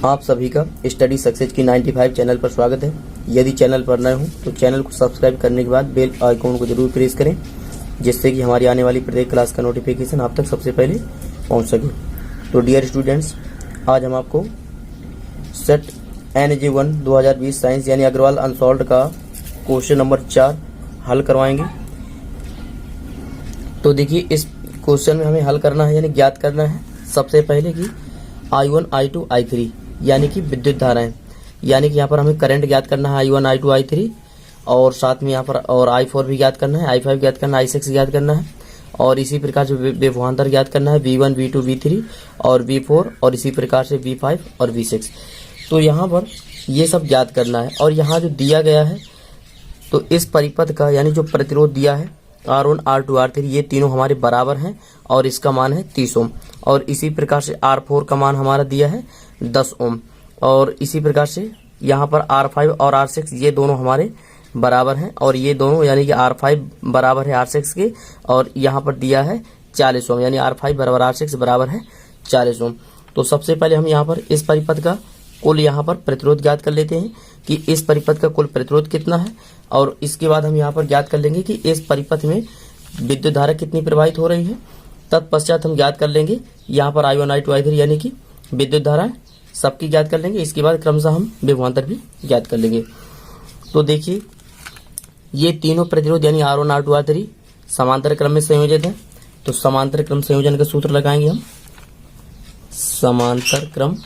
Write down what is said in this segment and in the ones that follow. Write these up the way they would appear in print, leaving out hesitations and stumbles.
आप सभी का स्टडी सक्सेस की 95 चैनल पर स्वागत है। यदि चैनल पर नए हो तो चैनल को सब्सक्राइब करने के बाद बेल आइकॉन को जरूर प्रेस करें, जिससे कि हमारी आने वाली प्रत्येक क्लास का नोटिफिकेशन आप तक सबसे पहले पहुंच सके। तो डियर स्टूडेंट्स, आज हम आपको सेट NJ1 2020 साइंस यानी अग्रवाल अनसॉल्व्ड का क्वेश्चन नंबर 4 हल करवाएंगे। तो देखिए, इस क्वेश्चन में हमें हल करना है यानी ज्ञात करना है सबसे पहले कि I1, I2, I3 यानी कि विद्युत धाराएं, यानी कि यहाँ पर हमें करंट ज्ञात करना है I1, I2, I3 और साथ में यहाँ पर और I4 भी ज्ञात करना है, I5 ज्ञात करना है, I6 ज्ञात करना है और इसी प्रकार से विभवांतर ज्ञात करना है V1, V2, V3 और V4 और इसी प्रकार से V5 और V6। तो यहाँ पर ये सब ज्ञात करना है और यहाँ जो दिया गया है तो इस परिपथ का यानी जो प्रतिरोध दिया है R1, R2, R3 ये तीनों हमारे बराबर हैं और इसका मान है 30 ओम और इसी प्रकार से R4 का मान हमारा दिया है 10 ओम और इसी प्रकार से यहाँ पर R5 और R6 ये दोनों हमारे बराबर हैं और ये दोनों यानी कि R5 बराबर है R6 के और यहाँ पर दिया है 40 ओम यानी R5 बराबर R6 बराबर है 40 ओम। तो सबसे पहले हम यहाँ पर इस परिपथ का कुल यहाँ पर प्रतिरोध ज्ञात कर लेते हैं कि इस परिपथ का कुल प्रतिरोध कितना है और इसके बाद हम यहाँ पर ज्ञात कर लेंगे कि इस परिपथ में विद्युत धारा कितनी प्रवाहित हो रही है। तत्पश्चात हम ज्ञात कर लेंगे यहाँ पर I1, I2, I3 यानी कि विद्युत धाराएं सबकी ज्ञात कर लेंगे। इसके बाद क्रमशः हम विभवांतर भी ज्ञात कर लेंगे। तो देखिए, ये तीनों प्रतिरोध यानी R1, R2, R3 समांतर क्रम में संयोजित है। तो समांतर क्रम संयोजन का सूत्र लगाएंगे हम समांतर क्रम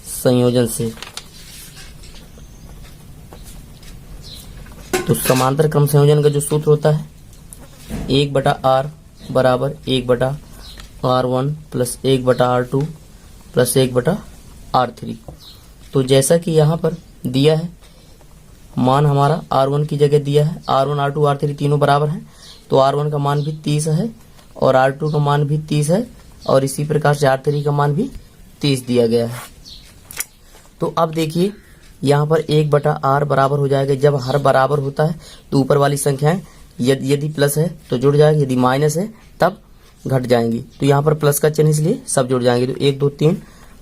संयोजन से। तो समांतर क्रम संयोजन का जो सूत्र होता है 1/R बराबर 1/R1 plus 1/R2 plus 1/R3। तो जैसा कि यहाँ पर दिया है मान हमारा R1 की जगह दिया है R1, R2, R3 तीनों बराबर हैं तो R1 का मान भी 30 है और R2 का मान भी 30 है और इसी प्रकार से R3 का मान भी 30 दिया गया है। तो अब देखिए, यहाँ पर 1/R बराबर हो जाएगा। जब हर बराबर होता है तो ऊपर वाली संख्याएं यदि प्लस है तो जुड़ जाएगी, यदि माइनस है तब घट जाएंगी। तो यहाँ पर प्लस का चिन्ह इसलिए सब जुड़ जाएंगे। तो 1, 2, 3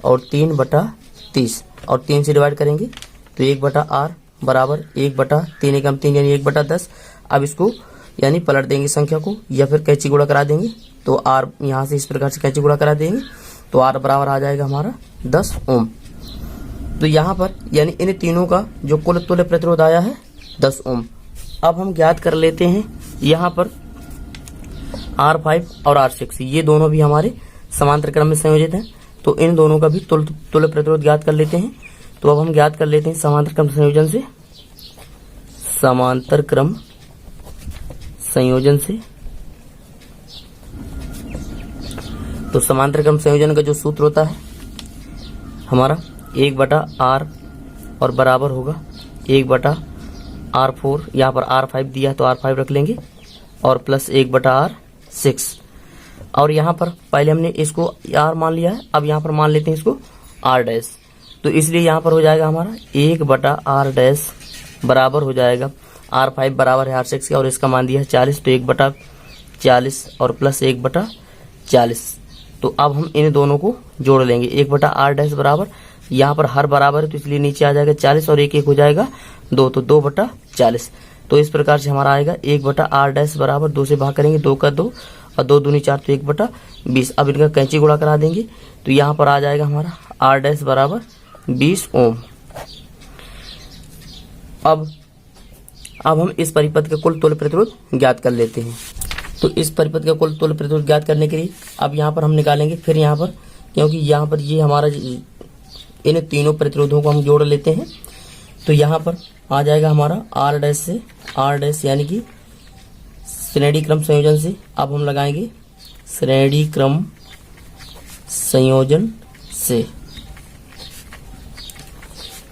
और 3/30 और 3 से डिवाइड करेंगे तो 1/R बराबर 1/3 एकम 3 यानी 1/10। अब इसको यानी पलट देंगे संख्या को या फिर कैंची गुणा करा देंगे। तो R यहाँ से इस प्रकार से कैंची गुणा करा देंगे तो R बराबर आ जाएगा हमारा 10 ओम। तो यहाँ पर यानी इन तीनों का जो कुल तुल्य प्रतिरोध आया है 10 ओम। अब हम ज्ञात कर लेते हैं यहाँ पर R5 और R6 ये दोनों भी हमारे समांतर क्रम में संयोजित हैं। तो इन दोनों का भी तुल्य प्रतिरोध ज्ञात कर लेते हैं। तो अब हम ज्ञात कर लेते हैं समांतर क्रम संयोजन से। समांतर क्रम संयोजन से तो समांतर क्रम संयोजन का जो सूत्र होता है हमारा 1/R और बराबर होगा 1/R4। यहाँ पर R5 दिया है तो R5 रख लेंगे और प्लस 1/R6 और यहाँ पर पहले हमने इसको R मान लिया है, अब यहाँ पर मान लेते हैं इसको R डैश। तो इसलिए यहाँ पर हो जाएगा हमारा 1/R डैश बराबर हो जाएगा R5 बराबर है R6 के और इसका मान दिया है 40 तो 1/40 और प्लस 1/40। तो अब हम इन दोनों को जोड़ लेंगे। 1/R डैश बराबर यहाँ पर हर बराबर है तो इसलिए नीचे आ जाएगा 40 और 1 1 हो जाएगा 2 तो 2/40। तो इस प्रकार से हमारा आएगा 1/R डैश बराबर 2 से भाग करेंगे 2 का 2 और 2 दूनी 4 तो 1/20। अब इनका कैंची गुणा करा देंगे तो यहाँ पर आ जाएगा हमारा R डैश बराबर 20 ओम। अब हम इस परिपथ का कुल तुल्य प्रतिरोध ज्ञात कर लेते हैं। तो इस परिपथ का कुल तुल्य प्रतिरोध ज्ञात करने के लिए अब यहाँ पर हम निकालेंगे फिर यहाँ पर, क्योंकि यहाँ पर ये हमारा इन तीनों प्रतिरोधों को हम जोड़ लेते हैं। तो यहाँ पर आ जाएगा हमारा R डैश से R डैश यानी कि श्रेणी क्रम संयोजन से। अब हम लगाएंगे श्रेणी क्रम संयोजन से।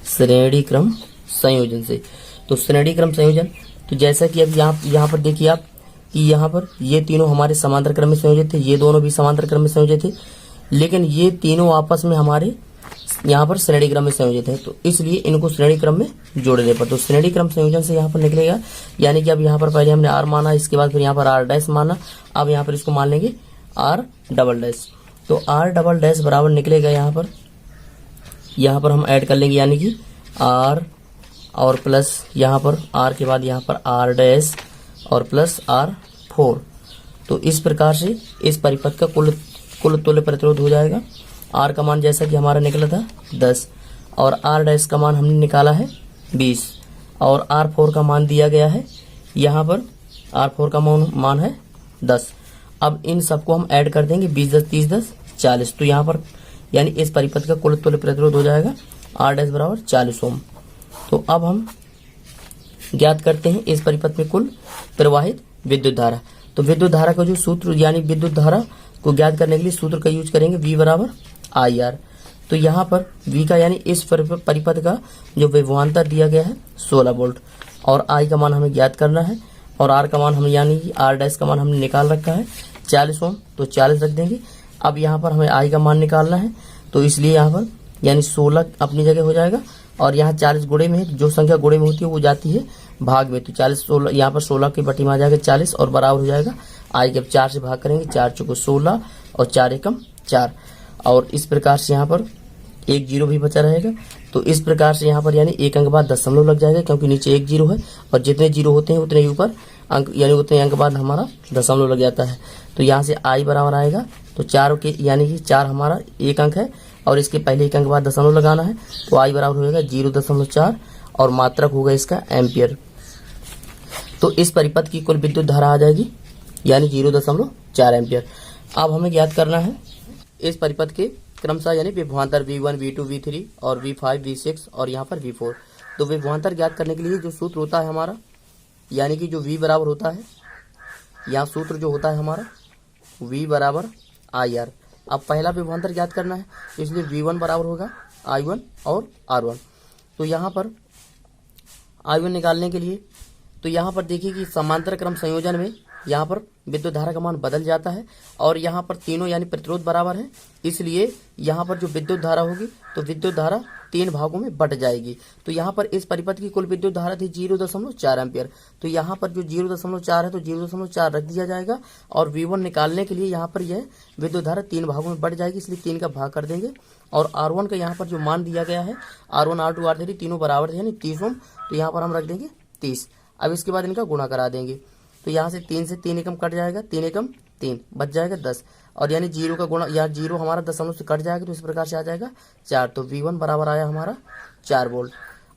श्रेणी क्रम संयोजन से तो श्रेणी क्रम संयोजन तो जैसा कि अब यहाँ पर देखिए आप कि यहाँ पर ये तीनों हमारे समांतर क्रम में संयोजित थे, ये दोनों भी समांतर क्रम में संयोजित थे, लेकिन ये तीनों आपस में हमारे यहाँ पर श्रेणी क्रम में संयोजित है। तो इसलिए इनको श्रेणी क्रम में जोड़ने पर तो श्रेणी क्रम संयोजन से यहाँ पर निकलेगा। यानी कि अब यहाँ पर पहले हमने R माना, इसके बाद फिर यहाँ पर R डैश माना, अब यहाँ पर इसको मान लेंगे R डबल डैश। तो R डबल डैश बराबर निकलेगा यहाँ पर यहाँ पर हम ऐड कर लेंगे, यानी कि आर और प्लस यहाँ पर आर के बाद यहाँ पर आर डैश और प्लस R4। तो इस प्रकार से इस परिपथ का कुल तुल्य प्रतिरोध हो जाएगा। आर का मान जैसा कि हमारा निकला था 10 और आर डैश का मान हमने निकाला है 20 और R4 का मान दिया गया है, यहाँ पर R4 का मान है 10। अब इन सबको हम ऐड कर देंगे, 20 10 30 10 40। तो यहाँ पर यानी इस परिपथ का कुल तुल्य प्रतिरोध हो जाएगा R डैश बराबर 40 ओम। तो अब हम ज्ञात करते हैं इस परिपथ में कुल प्रवाहित विद्युत धारा। तो विद्युत धारा का जो सूत्र, यानी विद्युत धारा को ज्ञात करने के लिए सूत्र का यूज करेंगे V बराबर IR। तो यहाँ पर V का यानी इस परिपथ का जो विभवांतर दिया गया है 16 वोल्ट और I का मान हमें ज्ञात करना है और R का मान हम यानी कि R डैश का मान हमने निकाल रखा है 40 ओम। तो 40 रख देंगे। अब यहाँ पर हमें I का मान निकालना है, तो इसलिए यहाँ पर यानी 16 अपनी जगह हो जाएगा और यहाँ 40 गुणे में है, जो संख्या गुणे में होती है वो जाती है भाग में। तो 40 16 यहाँ पर 16 की बटी में आ जाएगा 40 और बराबर हो जाएगा I के। अब 4 से भाग करेंगे, 4 चौको 16 और 4 एकम 4 और इस प्रकार से यहाँ पर एक जीरो भी बचा रहेगा। तो इस प्रकार से यहाँ पर यानी एक अंक बाद दशमलव लग जाएगा, क्योंकि नीचे एक जीरो है और जितने जीरो होते हैं उतने ही ऊपर अंक, यानी उतने अंक बाद हमारा दशमलव लग जाता है। तो यहाँ से I बराबर आएगा, तो 4 के यानी कि 4 हमारा एक अंक है और इसके पहले एक अंक बाद दशमलव लगाना है। तो I बराबर होगा 0.4 और मात्रक होगा इसका एम्पियर। तो इस परिपथ की कुल विद्युत धारा आ जाएगी यानी 0.4 एम्पियर। अब हमें ज्ञात करना है इस परिपथ के क्रमशः यानी विभवांतर V1 V2 V3 और V5 V6 और यहाँ पर V4। तो विभवांतर ज्ञात करने के लिए जो सूत्र होता है हमारा, यानी कि जो V बराबर होता है, यहाँ सूत्र जो होता है हमारा V बराबर IR। अब पहला विभवांतर ज्ञात करना है, इसलिए V1 बराबर होगा I1 और R1। तो यहाँ पर I1 निकालने के लिए तो यहाँ पर देखिए कि समांतर क्रम संयोजन में यहाँ पर विद्युत धारा का मान बदल जाता है और यहाँ पर तीनों यानी प्रतिरोध बराबर है, इसलिए यहाँ पर जो विद्युत धारा होगी तो विद्युत धारा 3 भागों में बट जाएगी। तो यहाँ पर इस परिपथ की कुल विद्युत धारा थी 0.4 एम्पियर। तो यहाँ पर जो 0.4 है तो 0.4 रख दिया जाएगा और V1 निकालने के लिए यहाँ पर यह विद्युत धारा 3 भागों में बट जाएगी, इसलिए 3 का भाग कर देंगे। और R1 का यहाँ पर जो मान दिया गया है R1 R2 R3 तीनों बराबर थे यानी 30 ओम, तो यहाँ पर हम रख देंगे 30। अब इसके बाद इनका गुणा करा देंगे, तो यहाँ से 3 से 3 एकम कट जाएगा, 3 एकम 3 बच जाएगा 10 और यानी 0 का गुणा या 0 हमारा दशमलव से कट जाएगा, तो इस प्रकार से आ जाएगा 4। तो V1 बराबर आया हमारा 4 वोल्ट।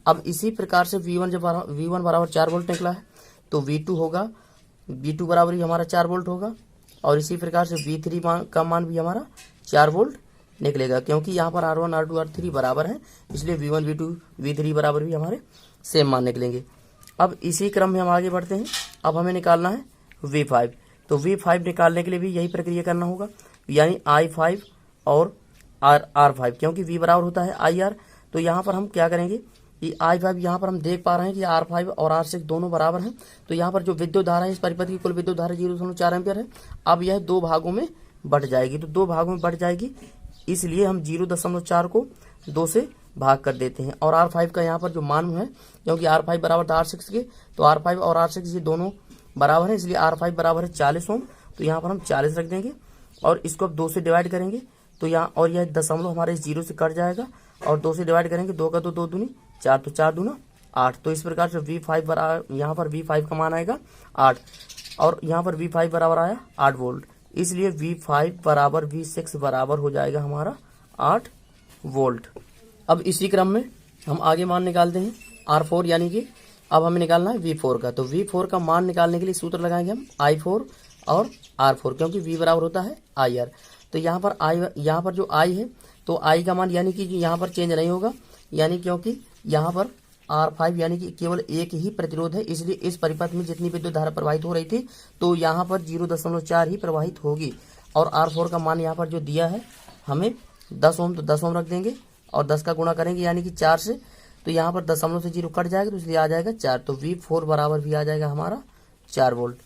अब इसी प्रकार से V1 जब V1 बराबर 4 वोल्ट निकला है तो V2 होगा, V2 बराबर ही हमारा 4 वोल्ट होगा और इसी प्रकार से V3 का मान भी हमारा 4 वोल्ट निकलेगा, क्योंकि यहाँ पर R1 R2 R3 बराबर है, इसलिए V1 V2 V3 बराबर भी हमारे सेम मान निकलेंगे। अब इसी क्रम में हम आगे बढ़ते हैं। अब हमें निकालना है V5। तो V5 निकालने के लिए भी यही प्रक्रिया करना होगा, यानी I5 और R5, क्योंकि V बराबर होता है IR। तो यहाँ पर हम क्या करेंगे कि I5 यहाँ पर हम देख पा रहे हैं कि R5 और R6 दोनों बराबर हैं। तो यहाँ पर जो विद्युत धारा है इस परिपथ की कुल विद्युत धारा 0.4 एम्पियर है। अब यह 2 भागों में बट जाएगी, तो 2 भागों में बट जाएगी, इसलिए हम 0.4 को 2 से भाग कर देते हैं। और R5 का यहाँ पर जो मान है, क्योंकि R5 बराबर था R6 के, तो R5 और R6 ये दोनों बराबर है, इसलिए R5 बराबर है 40 ओम। तो यहाँ पर हम 40 रख देंगे और इसको अब 2 से डिवाइड करेंगे, तो यहाँ और यह दशमलव हमारे इस 0 से कट जाएगा और 2 से डिवाइड करेंगे, 2 का 2 2 दूनी 4, तो 4 दूना 8। तो इस प्रकार से V5 बराबर, यहाँ पर V5 का मान आएगा 8 और यहाँ पर V5 बराबर आया 8 वोल्ट, इसलिए V5 बराबर V6 बराबर हो जाएगा हमारा 8 वोल्ट। अब इसी क्रम में हम आगे मान निकालते हैं R4, यानी कि अब हमें निकालना है V4 का। तो V4 का मान निकालने के लिए सूत्र लगाएंगे हम I4 और R4, क्योंकि V बराबर होता है IR। तो यहाँ पर जो I है तो I का मान यानी कि यहाँ पर चेंज नहीं होगा, यानी क्योंकि यहाँ पर R5 यानी कि केवल एक ही प्रतिरोध है, इसलिए इस परिपथ में जितनी विद्युत धारा प्रवाहित हो रही थी तो यहाँ पर 0.4 ही प्रवाहित होगी। और R4 का मान यहाँ पर जो दिया है हमें 10 ओम, तो 10 ओम रख देंगे और 10 का गुणा करेंगे यानी कि 4 से, तो यहाँ पर दशमलव से 0 कट जाएगा, तो इसलिए आ जाएगा 4। तो V4 बराबर भी आ जाएगा हमारा 4 वोल्ट।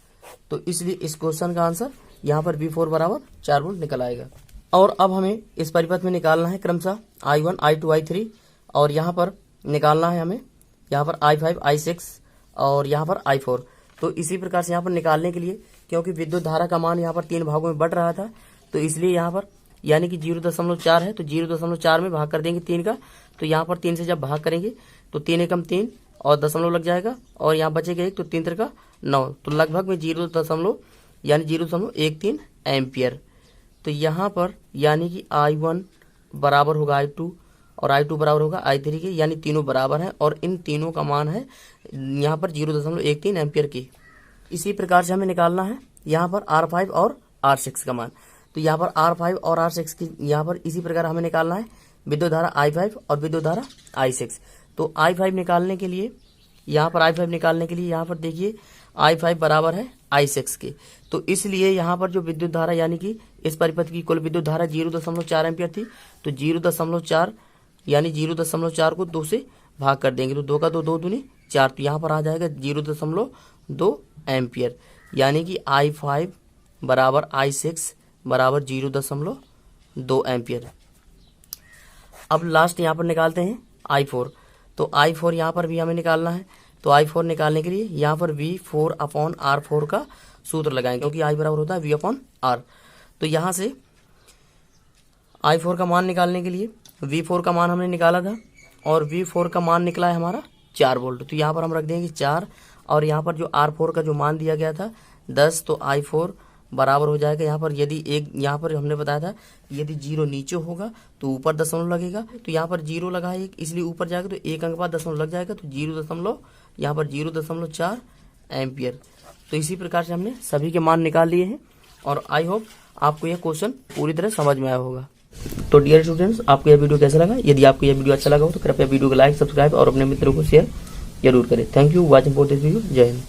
तो इसलिए इस क्वेश्चन का आंसर यहाँ पर V4 बराबर 4 वोल्ट निकल आएगा। और अब हमें इस परिपथ में निकालना है क्रमशः I1 I2 I3 और यहाँ पर निकालना है हमें यहाँ पर I5 I6 और यहाँ पर I4। तो इसी प्रकार से यहाँ पर निकालने के लिए, क्योंकि विद्युत धारा का मान यहाँ पर 3 भागों में बढ़ रहा था, तो इसलिए यहाँ पर यानी कि 0.4 है तो 0.4 में भाग कर देंगे 3 का। तो यहाँ पर 3 से जब भाग करेंगे तो 3 एकम 3 और दशमलव लग जाएगा और यहाँ बचेगा 1 तो 3 त्रिका 9, तो लगभग में 0.13 एम्पियर। तो यहाँ पर यानी कि I1 बराबर होगा I2 और I2 बराबर होगा I3 के, यानी तीनों बराबर हैं और इन तीनों का मान है यहाँ पर 0.13 एम्पियर की। इसी प्रकार से हमें निकालना है यहाँ पर R5 और R6 का मान। तो यहाँ पर R5 और R6 की यहाँ पर इसी प्रकार हमें निकालना है विद्युत धारा I5 और विद्युत धारा I6। तो I5 निकालने के लिए यहाँ पर देखिए I5 बराबर है I6 के, तो इसलिए यहाँ पर जो विद्युत धारा यानी कि इस परिपथ की कुल विद्युत धारा 0.4 एम्पियर थी, तो 0.4 यानी 0.4 को 2 से भाग कर देंगे तो 2 का 2 दूनी 4, तो यहाँ पर आ जाएगा 0.2 एम्पियर, यानी कि I5 बराबर I6 बराबर 0.2 एम्पियर। अब लास्ट यहाँ पर निकालते हैं I4। तो I4 यहाँ पर भी हमें निकालना है। तो I4 निकालने के लिए यहाँ पर V4/R4 का सूत्र लगाएंगे, क्योंकि I बराबर होता है V/R। तो यहाँ से I4 का मान निकालने के लिए V4 का मान हमने निकाला था और V4 का मान निकला है हमारा 4 वोल्ट। तो यहाँ पर हम रख देंगे 4 और यहाँ पर जो R4 का जो मान दिया गया था 10, तो I4 बराबर हो जाएगा यहाँ पर, यदि एक यहाँ पर हमने बताया था यदि 0 नीचे होगा तो ऊपर दशमलव लगेगा, तो यहाँ पर 0 लगा है इसलिए ऊपर जाएगा तो 1 अंक बाद दशमलव लग जाएगा, तो 0.4 एम्पियर। तो इसी प्रकार से हमने सभी के मान निकाल लिए हैं और आई होप आपको यह क्वेश्चन पूरी तरह समझ में आया होगा। तो डियर स्टूडेंट्स, आपको यह वीडियो कैसा लगा? यदि आपको यह वीडियो अच्छा लगा हो तो कृपया वीडियो को लाइक, सब्सक्राइब और अपने मित्रों को शेयर जरूर करें। Thank you watching for this video. जय हिंद।